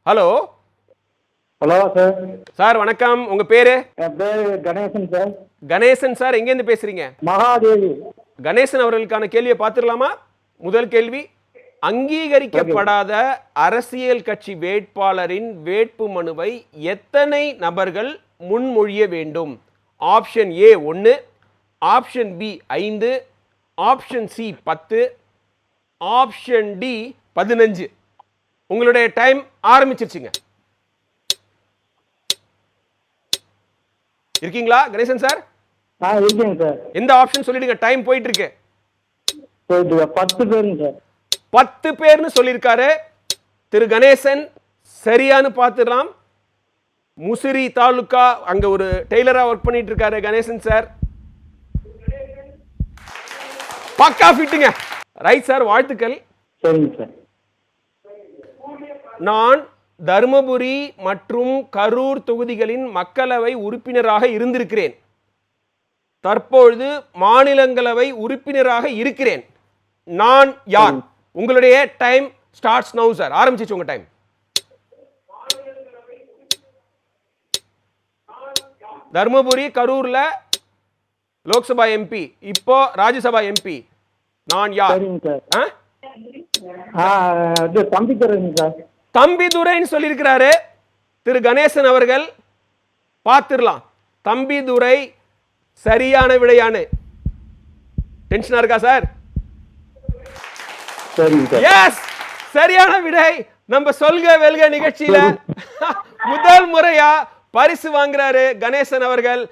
Hello hello sir. Sir வணக்கம். உங்க பேரு? என் பேர் கணேசன் சார். கணேசன் சார், எங்கேருந்து பேசுறீங்க? மகாதேவி. கணேசன் அவர்களுக்கான கேள்வியை பார்த்துடலாமா? முதல் கேள்வி, அங்கீகரிக்கப்படாத அரசியல் கட்சி வேட்பாளரின் வேட்பு மனுவை எத்தனை நபர்கள் முன்மொழிய வேண்டும்? Option A 1, option B 5, option C 10, option D 15. உங்களுடைய டைம் ஆரம்பிச்சிருச்சுங்க. இருக்கீங்களா கணேசன் சார்? இருக்கேங்க சார். எந்த ஆப்ஷன் சொல்லிடுங்க, டைம் போயிட்டு இருக்கு. 10 பேருங்க சார். 10 பேர்னு சொல்லியிருக்காரு திரு கணேசன். சரியானு பார்த்துடலாம். முசிறி தாலுகா, அங்க ஒரு டெய்லரா ஒர்க் பண்ணிட்டு இருக்காரு கணேசன் சார். பக்கா ஃபிட்டுங்க. ரைட் சார், வாழ்த்துக்கள். சரிங்க சார். நான் தருமபுரி மற்றும் கரூர் தொகுதிகளின் மக்களவை உறுப்பினராக இருந்திருக்கிறேன். தற்பொழுது மாநிலங்களவை உறுப்பினராக இருக்கிறேன். நான் யார்? உங்களுடைய டைம் ஸ்டார்ட்ஸ் நவ் சார். ஆரம்பிச்சிச்சு உங்க டைம். தர்மபுரி கரூர்ல லோக்சபா எம்பி, இப்போ ராஜ்யசபா எம்பி. நான் யார்? தம்பிதுரைங்க சார். தம்பிதுரைன்னு சொல்லியிருக்கிறாரு திரு கணேசன் அவர்கள். பார்த்துடலாம். தம்பிதுரை சரியான விடையான. டென்ஷனா இருக்கா சார்? எஸ், சரியான விடை. நம்ம சொல்க வெல்க நிகழ்ச்சியில முதல் முறையா பரிசு வாங்குறாரு கணேசன் அவர்கள்.